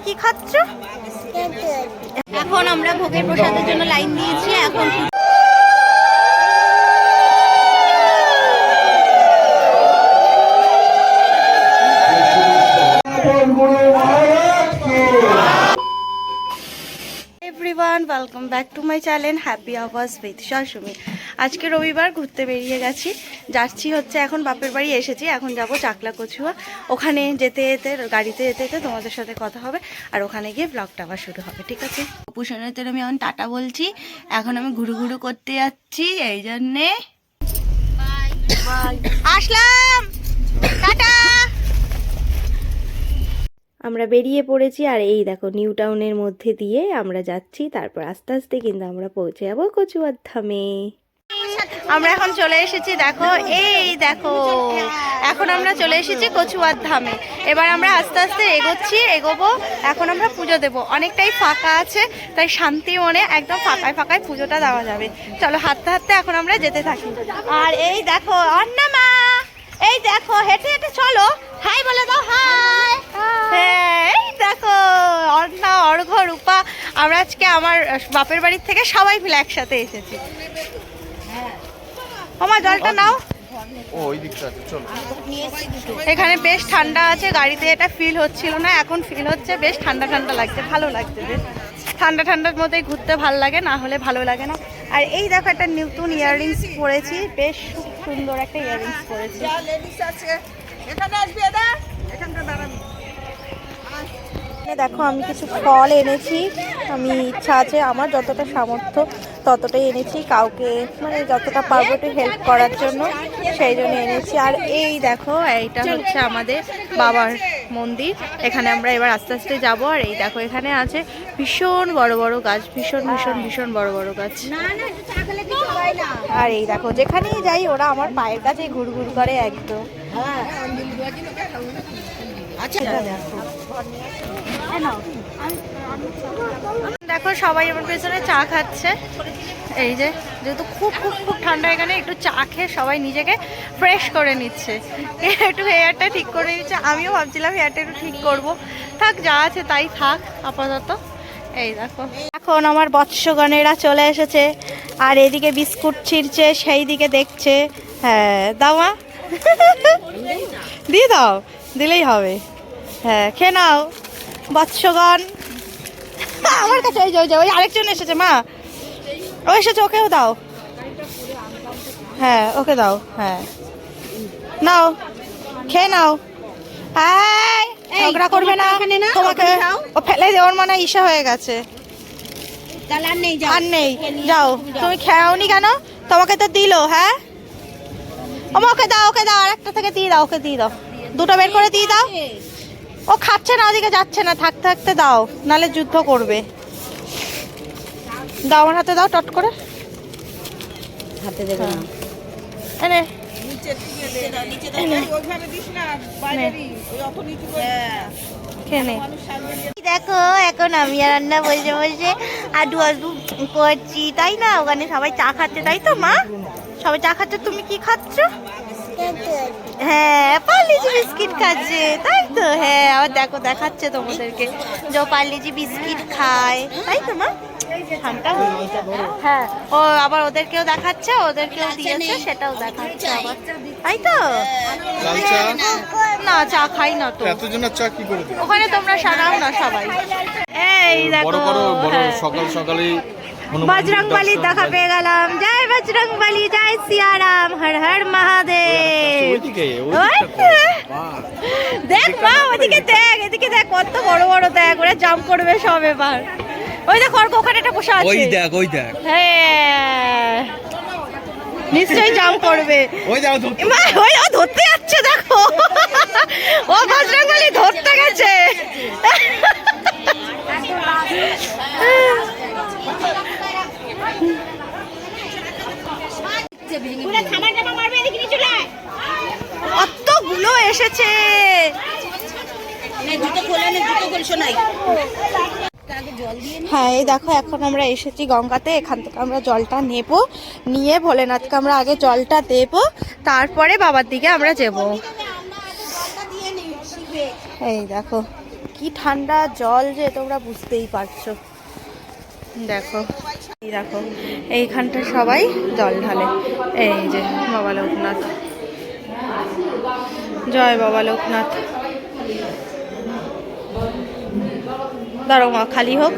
কি খাচ্ছ? এখন আমরা ভোগের প্রসাদের জন্য লাইন দিয়েছি। এখন everyone, welcome back to my channel happy আওয়াজ উইথ শাশুমি। আজকে রবিবার, ঘুরতে বেরিয়ে যাচ্ছি হচ্ছে এখন বাপের বাড়ি এসেছি। এখন যাব চাকলা কচুয়া। ওখানে যেতে যেতে গাড়িতে যেতে যেতে তোমাদের সাথে কথা হবে, আর ওখানে গিয়ে ব্লগটা আবার শুরু হবে, ঠিক আছে? পুষণের আমি এখন টাটা বলছি। এখন আমি ঘুরু ঘুরু করতে যাচ্ছি, এই জন্যে আসলাম। টাটা। আমরা বেরিয়ে পড়েছি, আর এই দেখো নিউ টাউনের মধ্যে দিয়ে আমরা যাচ্ছি। তারপর আস্তে আস্তে কিন্তু আমরা পৌঁছে যাবো কচুয়ার ধামে। আমরা এখন চলে এসেছি, দেখো এই দেখো, এখন আমরা চলে এসেছি কচুয়ার ধামে। এবার আমরা আস্তে আস্তে এগোবো। এখন আমরা পুজো দেব। অনেকটাই ফাঁকা আছে, তাই শান্তি মনে একদম ফাঁকায় ফাঁকায় পুজোটা দেওয়া যাবে। চলো হাঁটতে হাঁটতে এখন আমরা যেতে থাকি। আর এই দেখো অন্নামা, এই দেখো হেঁটে হেঁটে চলো, হাই বলে দাও, হাই। হ্যাঁ এই দেখো অর্ণা, অর্ঘ, রূপা, আমরা আজকে আমার বাপের বাড়ির থেকে সবাই মিলে একসাথে এসেছি। আমার জলটা নাও। এখানে বেশ ঠান্ডা আছে, গাড়িতে এটা ফিল হচ্ছিল না, এখন ফিল হচ্ছে। বেশ ঠান্ডা ঠান্ডা লাগছে, ভালো লাগছে। বেশ ঠান্ডা ঠান্ডার মধ্যেই ঘুরতে ভালো লাগে, না হলে ভালো লাগে না। আর এই দেখো একটা নতুন ইয়াররিংস পরেছি, বেশ সুন্দর একটা ইয়াররিংস পরেছি। দেখো আমি কিছু ফল এনেছি, আমি ইচ্ছা আছে আমার যতটা সামর্থ্য ততটাই এনেছি, কাউকে মানে যতটা পারবো একটু হেল্প করার জন্য, সেই জন্য এনেছি। আর এই দেখো এইটা হচ্ছে আমাদের বাবার মন্দির, এখানে আমরা এবার আস্তে আস্তে যাবো। আর এই দেখো এখানে আছে ভীষণ বড় বড় গাছ, ভীষণ বড় বড় গাছ। আর এই দেখো যেখানেই যাই ওরা আমার পায়ের কাছে ঘুরঘুর করে একদম। দেখো সবাই আমার পেছনে চা খাচ্ছে। এই যে যেহেতু খুব খুব খুব ঠান্ডা, এখানে একটু চা খেয়ে সবাই নিজেকে ফ্রেশ করে নিচ্ছে, একটু হেয়ারটা ঠিক করে নিচ্ছে। আমিও ভাবছিলাম হেয়ারটা একটু ঠিক করব, থাক যা আছে তাই থাক আপাতত। এই দেখো এখন আমার বৎসগণেরা চলে এসেছে, আর এদিকে বিস্কুট ছিঁড়ছে, সেই দিকে দেখছে। হ্যাঁ দাও মা, দিয়ে দাও, দিলেই হবে। হ্যাঁ খেয়ে নাও বৎসগণ। আমার কাছে ওই আরেকজন এসেছে, মা ও এসেছে, ওকেও দাও। হ্যাঁ ওকে দাও, হ্যাঁ নাও খেয়ে নাও। ঝগড়া করবে না তোমাকে, ও ফেলে দেওয়ার মানে ইসা হয়ে গেছে, আর নেই। যাও, তুমি খেয়াওনি কেন? তোমাকে তো দিল। হ্যাঁ ওকে দাও, আর একটা থেকে দিয়ে দাও, ওকে দিয়ে দাও, দুটো বের করে দিয়ে দাও। ও খাচ্ছে না, ওদিকে যাচ্ছে না, থাকতে থাকতে দাও, নালে যুদ্ধ করবে। দাও আমার হাতে দাও, টট করে হাতে দেবে না। এনে দেখো এখন আমি আর রান্না বসে বসে আডু আডু করছি, তাই না? ওখানে সবাই চা খাচ্ছে, তাই তো মা? সবাই চা খাচ্ছে, তুমি কি খাচ্ছ? হ্যাঁ পার্লেজি বিস্কিট খাচ্ছে, তাই তো? হ্যাঁ আবার দেখো দেখাচ্ছে তোমাদেরকে যে পার্লেজি বিস্কিট খায়, তাই তো মা? ঠান্ডা হ্যাঁ, ও আবার ওদেরকেও দেখাচ্ছে, ওদেরকেও দিয়েছে, সেটাও দেখাচ্ছে আবার, তাই তো? না চা খাই না তো, ওখানে তোমরা সারাও না সবাই। এই দেখো সকাল সকালে বজরংবলী দেখা পেয়ে গেলাম। জয় বজরংবলী, জয় সিয়ারাম, হর হর মহাদেব। দেখ মা ওদিকে দেখ, এদিকে দেখ, কত বড় বড় দেখ, ওরা জাম্প করবে সব এবার। ওই দেখ ওখানে একটা বসে আছে, ওই দেখ হ্যাঁ নিশ্চয়ই জাম্প করবে। ওই ও ধরতে যাচ্ছে, দেখো ও বজরংবলী ধরতে গেছে। কতগুলো এসেছে, হ্যাঁ এই দেখো এখন আমরা এসেছি গঙ্গাতে, এখান থেকে আমরা জলটা নিয়ে ভোলেনাথকে আমরা আগে জলটা দেব, তারপরে বাবার দিকে আমরা যাব। এই দেখো কি কি ঠান্ডা জল যে তোমরা বুঝতেই পারছো। দেখো এই দেখো এইখানটা সবাই জল ঢালে। এই যে বাবা লোকনাথ, জয় বাবা লোকনাথ। দাঁড়ো মা, খালি হোক।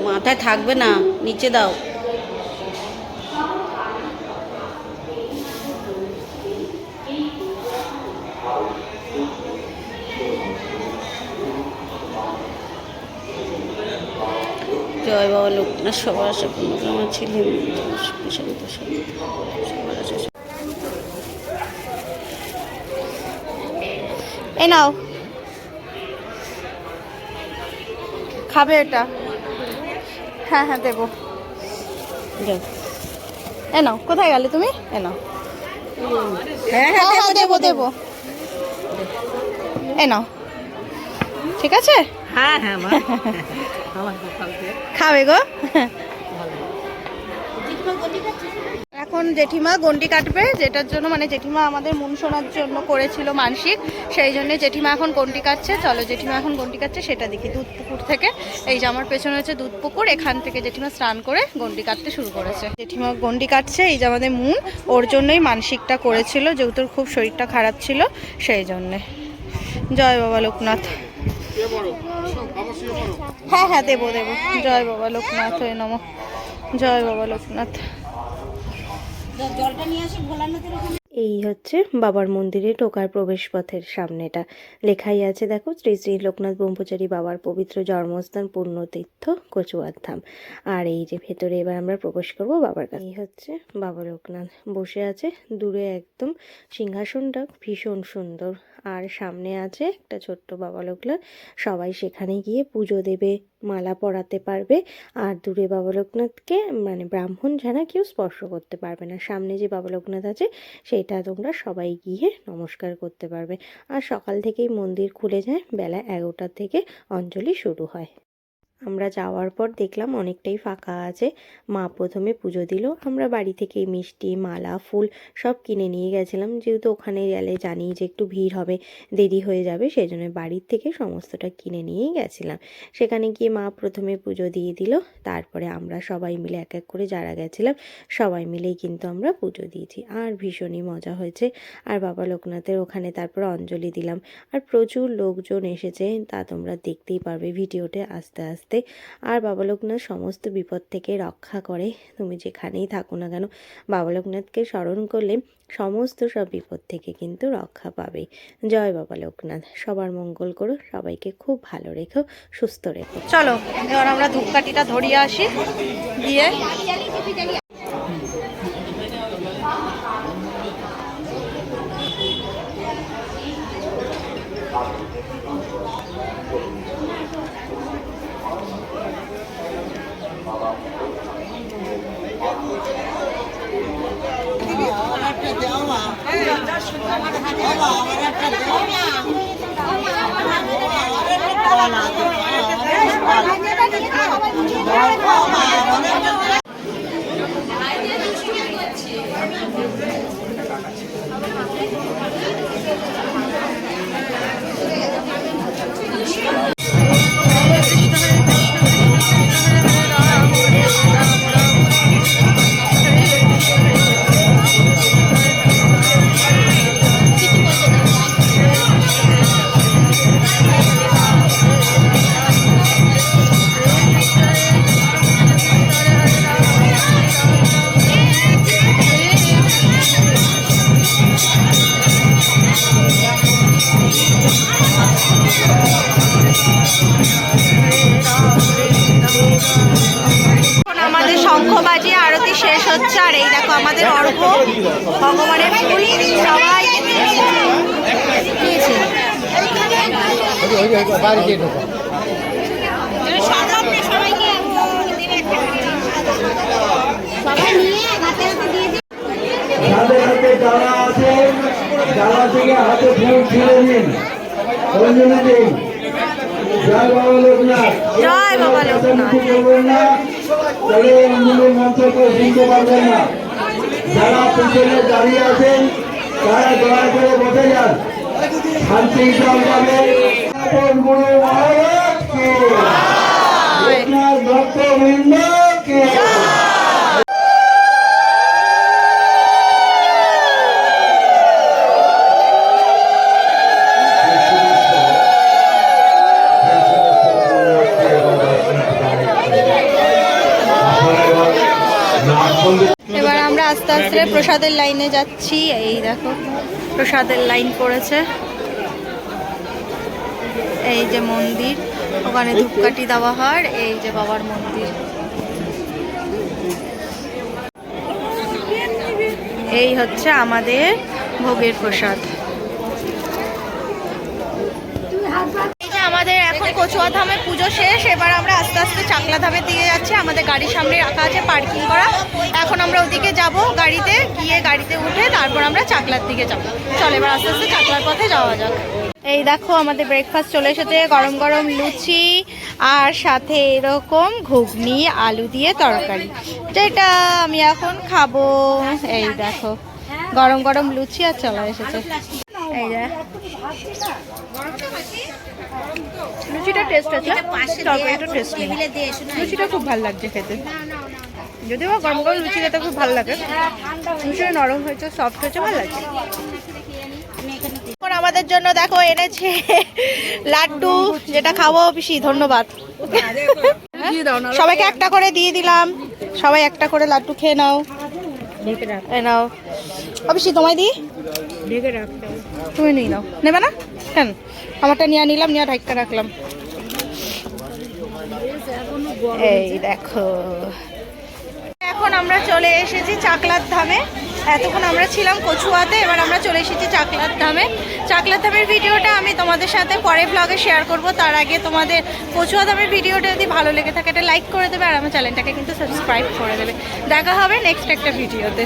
মাথায় থাকবে না, নিচে দাও। জয় বাবা লোকনাথ। সবার আশা পূর্ণ করো। আমার ছেলে সবার আশা। এই নাও, খাবে এটা? হ্যাঁ হ্যাঁ দেবো। এ নাও, কোথায় গেলে তুমি? এ নাও। হ্যাঁ হ্যাঁ দেবো দেবো। এ নাও, ঠিক আছে? হ্যাঁ হ্যাঁ খাবে গো। এখন জেঠিমা গন্ডি কাটবে, যেটার জন্য মানে জেঠিমা আমাদের মুনশোনার জন্য করেছিল মানসিক, সেই জন্য জেঠিমা এখন গন্ডি কাটছে। চলো জেঠিমা এখন গন্ডি কাটছে সেটা দেখি। দুধ পুকুর থেকে, এই যে আমার পেছনে হচ্ছে দুধ পুকুর, এখান থেকে জেঠিমা স্নান করে গন্ডি কাটতে শুরু করেছে। জেঠিমা গন্ডি কাটছে। এই যে আমাদের মুন, ওর জন্যই মানসিকটা করেছিল, যেহেতু খুব শরীরটা খারাপ ছিল সেই জন্যে। জয় বাবা লোকনাথ। হ্যাঁ হ্যাঁ দেবো দেবো। জয় বাবা লোকনাথ হয়ে নম। জয় বাবা লোকনাথ। এই হচ্ছে বাবার মন্দিরে ঢোকার প্রবেশ পথের সামনেটা, লেখাই আছে দেখো, শ্রী শ্রী লোকনাথ ব্রহ্মচারী বাবার পবিত্র জন্মস্থান পুণ্যতীর্থ কচুয়ার ধাম। আর এই যে ভেতরে এবার আমরা প্রবেশ করব বাবার কাছে। এই হচ্ছে বাবা লোকনাথ বসে আছে, দূরে একদম সিংহাসনটা ভীষণ সুন্দর। আর সামনে আছে একটা ছোট্ট বাবা লোকনাথ, সবাই সেখানে গিয়ে পুজো দেবে, মালা পরাতে পারবে। আর দূরে বাবা লোকনাথকে মানে ব্রাহ্মণ ছাড়া কেউ স্পর্শ করতে পারবে না। সামনে যে বাবা লোকনাথ আছে সেটা তোমরা সবাই গিয়ে নমস্কার করতে পারবে। আর সকাল থেকেই মন্দির খুলে যায়, বেলা 11টা থেকে অঞ্জলি শুরু হয়। আমরা যাওয়ার পর দেখলাম অনেকটাই ফাঁকা আছে। মা প্রথমে পুজো দিল, আমরা বাড়ি থেকে মিষ্টি, মালা, ফুল সব কিনে নিয়ে গেছিলাম, যেহেতু ওখানে গেলে জানি যে একটু ভিড় হবে, দেরি হয়ে যাবে, সেই জন্য বাড়ির থেকে সমস্তটা কিনে নিয়েই গেছিলাম। সেখানে গিয়ে মা প্রথমে পুজো দিয়ে দিল, তারপরে আমরা সবাই মিলে এক এক করে যারা গেছিলাম সবাই মিলেই কিন্তু আমরা পুজো দিয়েছি। আর ভীষণই মজা হয়েছে। আর বাবা লোকনাথের ওখানে তারপর অঞ্জলি দিলাম। আর প্রচুর লোকজন এসেছে, তা তোমরা দেখতেই পারবে ভিডিওতে আস্তে আস্তে। আর বাবা লোকনাথ সমস্ত বিপদ থেকে রক্ষা করে। তুমি যেখানেই থাকো না কেন, বাবা লোকনাথকে স্মরণ করলে সমস্ত সব বিপদ থেকে কিন্তু রক্ষা পাবে। জয় বাবা লোকনাথ। সবার মঙ্গল করো, সবাইকে খুব ভালো রেখো, সুস্থ রেখো। চলো এবার আমরা ধূপকাঠিটা ধরিয়ে আসি, দিয়ে শেষ হচ্ছে আর এই দেখো আমাদের অর্ঘ্য ভগবানের ফুল সবাই দিয়েছে। যাদের হাতে ডালা আছে ডালা থেকে হাতে ফুল ছিঁড়ে নিন অঞ্জলি দিন। জয় বাবা লোকনাথ। জয় বাবা লোকনাথ। করবেন না তাহলে অঞ্জলি মন্ত্রকে শুনতে পারবেন না। যারা পিছনে দাঁড়িয়ে আছেন তারা দয়া করে বসে যান, শান্তি জলভাবে গুরু মহারাজকে লোকনাথ ভক্তবৃন্দকে। এবার আমরা আস্তে আস্তে প্রসাদের লাইনে যাচ্ছি। এই দেখো প্রসাদের লাইন পড়েছে, এই যে মন্দির, ওখানে ধূপকাঠি দেওয়া হয়, এই যে বাবার মন্দির। এই হচ্ছে আমাদের ভোগের প্রসাদ। এই যে আমাদের এখন কচুয়া ধামে পুজো শেষ, এবার আমরা আস্তে আস্তে চাকলা ধামের দিকে যাচ্ছি। আমাদের গাড়ির সামনে রাখা আছে পার্কিং করা, এখন আমরা ওদিকে যাব গাড়িতে গিয়ে গাড়িতে উঠে তারপর আমরা চাকলার দিকে যাব। চল এবার আস্তে আস্তে চাকলার পথে যাওয়া যাক। এই দেখো আমাদের ব্রেকফাস্ট চলে এসেছে, গরম গরম লুচি আর সাথে এরকম ঘুগনি আলু দিয়ে তরকারি, যেটা আমি এখন খাবো। এই দেখো গরম গরম লুচি আর চলে এসেছে। এই যে লুচিটা টেস্ট আছে, তরকারিটা টেস্ট নেই। লুচিটা খুব ভালো লাগছে খেতে, যদিও গরম গরম লুচি খেতে খুব ভালো লাগে। লুচিটা নরম হয়েছে, সফট হয়েছে, ভালো লাগছে। এখন আমাদের জন্য দেখো এনেছে লাড্ডু, যেটা খাবো পিসি। ধন্যবাদ, সবাইকে একটা করে দিয়ে দিলাম। সবাই একটা করে লাড্ডু খেয়ে নাও। এই নাও পিসি, তোমায় দিই, তুমি নিয়ে নাও। নেবে না কেন? আমারটা নিয়ে নিলাম, নিয়ে ঢাকা রাখলাম। এই দেখো এখন আমরা চলে এসেছি চাকলার ধামে। এতক্ষণ আমরা ছিলাম কচুয়াতে, এবার আমরা চলে এসেছি চাকলার ধামে। চাকলার ধামের ভিডিওটা আমি তোমাদের সাথে পরে ব্লগে শেয়ার করব। তার আগে তোমাদের কচুয়া ধামের ভিডিওটা যদি ভালো লেগে থাকে এটা লাইক করে দেবে, আর আমার চ্যানেলটাকে কিন্তু সাবস্ক্রাইব করে দেবে। দেখা হবে নেক্সট একটা ভিডিওতে।